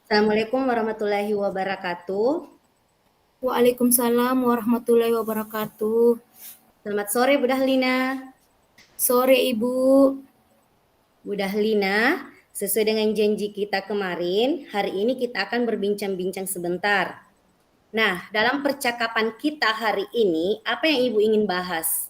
Assalamualaikum warahmatullahi wabarakatuh. Waalaikumsalam warahmatullahi wabarakatuh. Selamat sore Bu Dahlina. Sore Ibu. Bu Dahlina, sesuai dengan janji kita kemarin, hari ini kita akan berbincang-bincang sebentar. Nah, dalam percakapan kita hari ini, apa yang Ibu ingin bahas?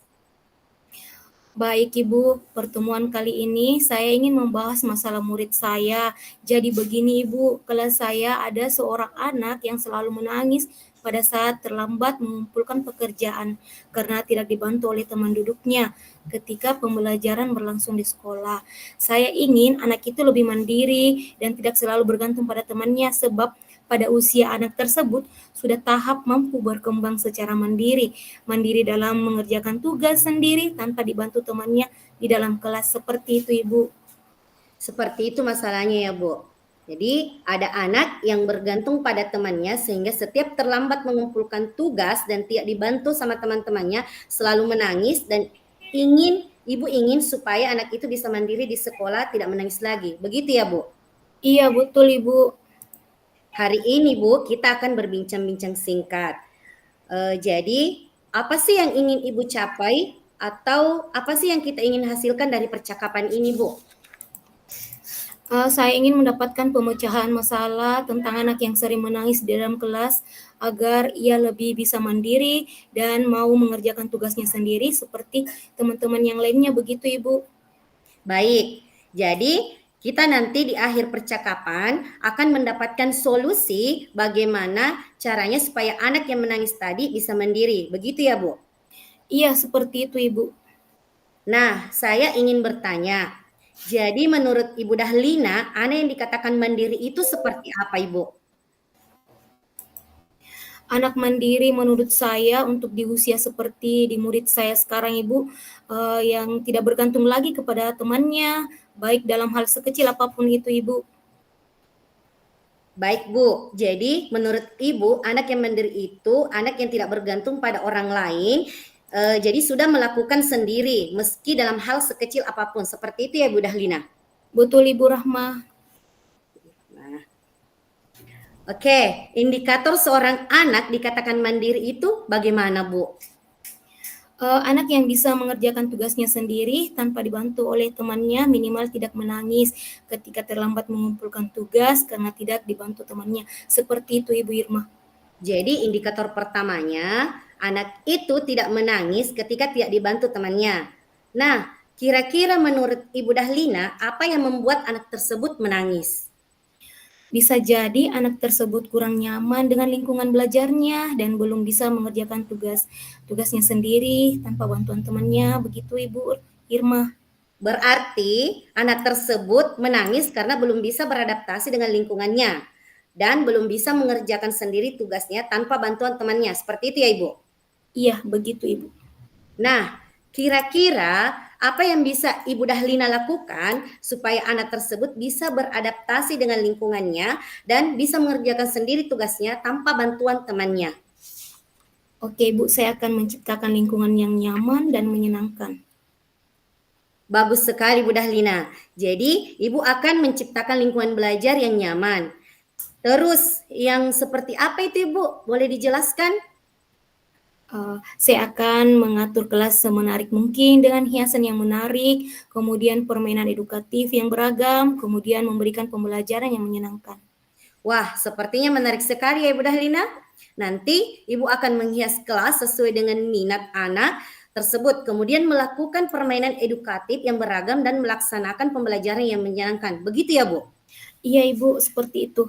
Baik Ibu, pertemuan kali ini saya ingin membahas masalah murid saya. Jadi begini Ibu, kelas saya ada seorang anak yang selalu menangis pada saat terlambat mengumpulkan pekerjaan karena tidak dibantu oleh teman duduknya ketika pembelajaran berlangsung di sekolah. Saya ingin anak itu lebih mandiri dan tidak selalu bergantung pada temannya sebab pada usia anak tersebut sudah tahap mampu berkembang secara mandiri, mandiri dalam mengerjakan tugas sendiri tanpa dibantu temannya di dalam kelas. Seperti itu, Ibu. Seperti itu masalahnya ya Bu. Jadi ada anak yang bergantung pada temannya sehingga setiap terlambat mengumpulkan tugas dan tidak dibantu sama teman-temannya selalu menangis dan Ibu ingin supaya anak itu bisa mandiri di sekolah tidak menangis lagi. Begitu ya Bu? Iya, betul, Ibu. Hari ini Bu, kita akan berbincang-bincang singkat. Jadi, apa sih yang ingin Ibu capai atau apa sih yang kita ingin hasilkan dari percakapan ini Bu? Saya ingin mendapatkan pemecahan masalah tentang anak yang sering menangis di dalam kelas agar ia lebih bisa mandiri dan mau mengerjakan tugasnya sendiri seperti teman-teman yang lainnya. Begitu, Ibu. Baik, jadi kita nanti di akhir percakapan akan mendapatkan solusi bagaimana caranya supaya anak yang menangis tadi bisa mandiri. Begitu ya Bu? Iya, seperti itu, Ibu. Nah, saya ingin bertanya, jadi menurut Ibu Dahlina, anak yang dikatakan mandiri itu seperti apa Ibu? Anak mandiri menurut saya untuk di usia seperti di murid saya sekarang Ibu, yang tidak bergantung lagi kepada temannya, baik dalam hal sekecil apapun itu Ibu. Baik Bu, jadi menurut Ibu anak yang mandiri itu anak yang tidak bergantung pada orang lain, jadi sudah melakukan sendiri meski dalam hal sekecil apapun. Seperti itu ya Bu Dahlina? Betul Ibu Rahmah. Nah, oke, indikator seorang anak dikatakan mandiri itu bagaimana Bu? Anak yang bisa mengerjakan tugasnya sendiri tanpa dibantu oleh temannya minimal tidak menangis ketika terlambat mengumpulkan tugas karena tidak dibantu temannya. Seperti itu Ibu Irma. Jadi indikator pertamanya, anak itu tidak menangis ketika tidak dibantu temannya. Nah, kira-kira menurut Ibu Dahlina, apa yang membuat anak tersebut menangis? Bisa jadi anak tersebut kurang nyaman dengan lingkungan belajarnya dan belum bisa mengerjakan tugasnya sendiri tanpa bantuan temannya. Begitu Ibu Irma. Berarti anak tersebut menangis karena belum bisa beradaptasi dengan lingkungannya dan belum bisa mengerjakan sendiri tugasnya tanpa bantuan temannya. Seperti itu ya, Ibu? Iya, begitu Ibu. Nah, kira-kira apa yang bisa Ibu Dahlina lakukan supaya anak tersebut bisa beradaptasi dengan lingkungannya dan bisa mengerjakan sendiri tugasnya tanpa bantuan temannya? Oke Ibu, saya akan menciptakan lingkungan yang nyaman dan menyenangkan. Bagus sekali Bu Dahlina. Jadi, Ibu akan menciptakan lingkungan belajar yang nyaman. Terus, yang seperti apa itu Ibu? Boleh dijelaskan? Saya akan mengatur kelas semenarik mungkin dengan hiasan yang menarik, kemudian permainan edukatif yang beragam, kemudian memberikan pembelajaran yang menyenangkan. Wah, sepertinya menarik sekali ya Ibu Dahlina. Nanti Ibu akan menghias kelas sesuai dengan minat anak tersebut. Kemudian melakukan permainan edukatif yang beragam dan melaksanakan pembelajaran yang menyenangkan. Begitu ya Bu? Iya Ibu, seperti itu.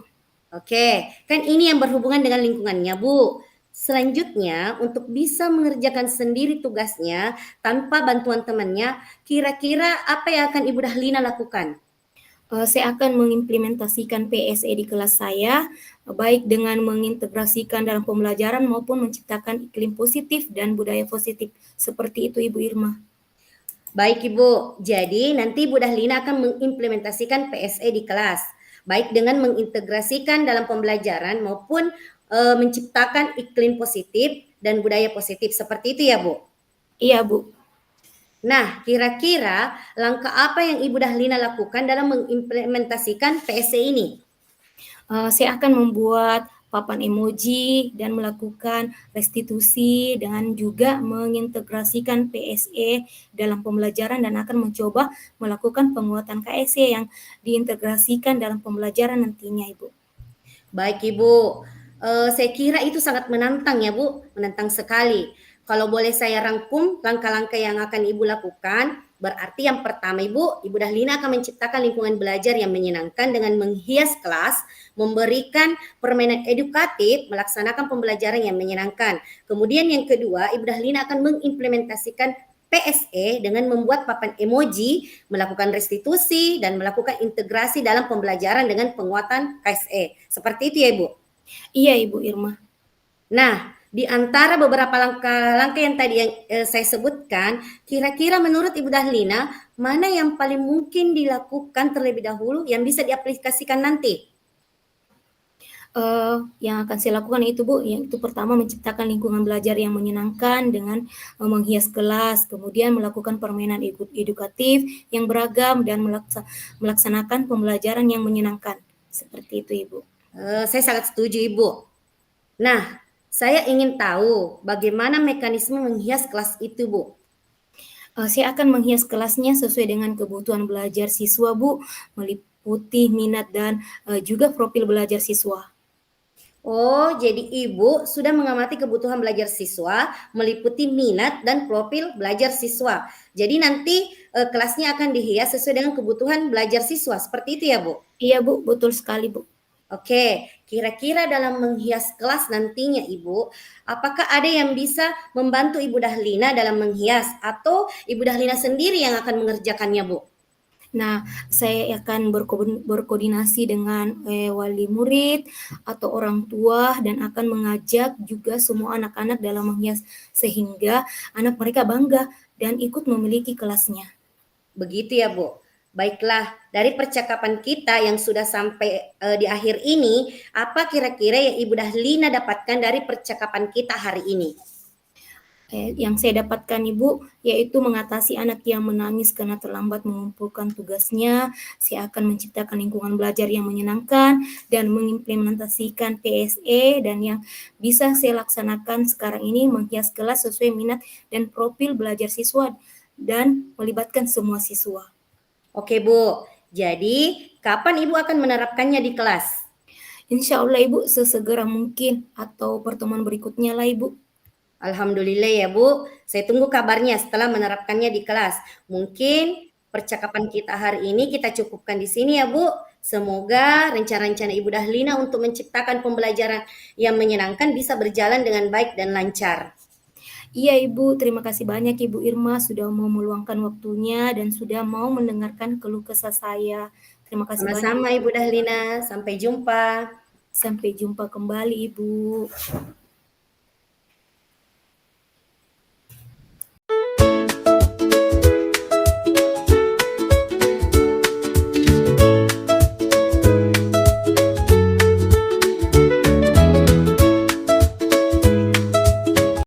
Oke, kan ini yang berhubungan dengan lingkungannya Bu. Selanjutnya, untuk bisa mengerjakan sendiri tugasnya tanpa bantuan temannya, kira-kira apa yang akan Ibu Dahlina lakukan? Saya akan mengimplementasikan PSE di kelas saya, baik dengan mengintegrasikan dalam pembelajaran maupun menciptakan iklim positif dan budaya positif. Seperti itu Ibu Irma. Baik Ibu, jadi nanti Bu Dahlina akan mengimplementasikan PSE di kelas, baik dengan mengintegrasikan dalam pembelajaran maupun menciptakan iklim positif dan budaya positif. Seperti itu ya Bu? Iya Bu. Nah, kira-kira langkah apa yang Ibu Dahlina lakukan dalam mengimplementasikan PSE ini? Saya akan membuat papan emoji dan melakukan restitusi dengan juga mengintegrasikan PSE dalam pembelajaran dan akan mencoba melakukan penguatan KSE yang diintegrasikan dalam pembelajaran nantinya, Ibu. Baik Ibu, saya kira itu sangat menantang ya Bu, menantang sekali. Kalau boleh saya rangkum langkah-langkah yang akan Ibu lakukan, berarti yang pertama Ibu Dahlina akan menciptakan lingkungan belajar yang menyenangkan dengan menghias kelas, memberikan permainan edukatif, melaksanakan pembelajaran yang menyenangkan. Kemudian yang kedua, Ibu Dahlina akan mengimplementasikan PSE dengan membuat papan emoji, melakukan restitusi, dan melakukan integrasi dalam pembelajaran dengan penguatan KSE. Seperti itu ya Ibu? Iya, Ibu Irma. Nah, di antara beberapa langkah-langkah yang tadi yang saya sebutkan, kira-kira menurut Ibu Dahlina, mana yang paling mungkin dilakukan terlebih dahulu yang bisa diaplikasikan nanti? Yang akan saya lakukan itu Bu, yang itu pertama menciptakan lingkungan belajar yang menyenangkan dengan menghias kelas, kemudian melakukan permainan edukatif yang beragam dan melaksanakan pembelajaran yang menyenangkan. Seperti itu Ibu. Saya sangat setuju Ibu. Nah, saya ingin tahu bagaimana mekanisme menghias kelas itu Bu. Saya akan menghias kelasnya sesuai dengan kebutuhan belajar siswa Bu, meliputi minat dan juga profil belajar siswa. Oh, jadi Ibu sudah mengamati kebutuhan belajar siswa, meliputi minat dan profil belajar siswa. Jadi nanti kelasnya akan dihias sesuai dengan kebutuhan belajar siswa. Seperti itu ya, Bu? Iya Bu, betul sekali Bu. Oke, kira-kira dalam menghias kelas nantinya Ibu, apakah ada yang bisa membantu Ibu Dahlina dalam menghias atau Ibu Dahlina sendiri yang akan mengerjakannya, Bu? Nah, saya akan berkoordinasi dengan wali murid atau orang tua dan akan mengajak juga semua anak-anak dalam menghias sehingga anak mereka bangga dan ikut memiliki kelasnya. Begitu ya, Bu. Baiklah, dari percakapan kita yang sudah sampai di akhir ini, apa kira-kira yang Ibu Dahlina dapatkan dari percakapan kita hari ini? Yang saya dapatkan Ibu, yaitu mengatasi anak yang menangis karena terlambat mengumpulkan tugasnya. Saya akan menciptakan lingkungan belajar yang menyenangkan dan mengimplementasikan PSE dan yang bisa saya laksanakan sekarang ini menghias kelas sesuai minat dan profil belajar siswa dan melibatkan semua siswa. Oke Bu, jadi kapan Ibu akan menerapkannya di kelas? Insya Allah Ibu sesegera mungkin atau pertemuan berikutnya lah Ibu. Alhamdulillah ya Bu, saya tunggu kabarnya setelah menerapkannya di kelas. Mungkin percakapan kita hari ini kita cukupkan di sini ya Bu. Semoga rencana-rencana Ibu Dahlina untuk menciptakan pembelajaran yang menyenangkan bisa berjalan dengan baik dan lancar. Iya Ibu, terima kasih banyak Ibu Irma sudah mau meluangkan waktunya dan sudah mau mendengarkan keluh kesah saya. Terima kasih banyak. Sama-sama Ibu Dahlina, sampai jumpa. Sampai jumpa kembali Ibu.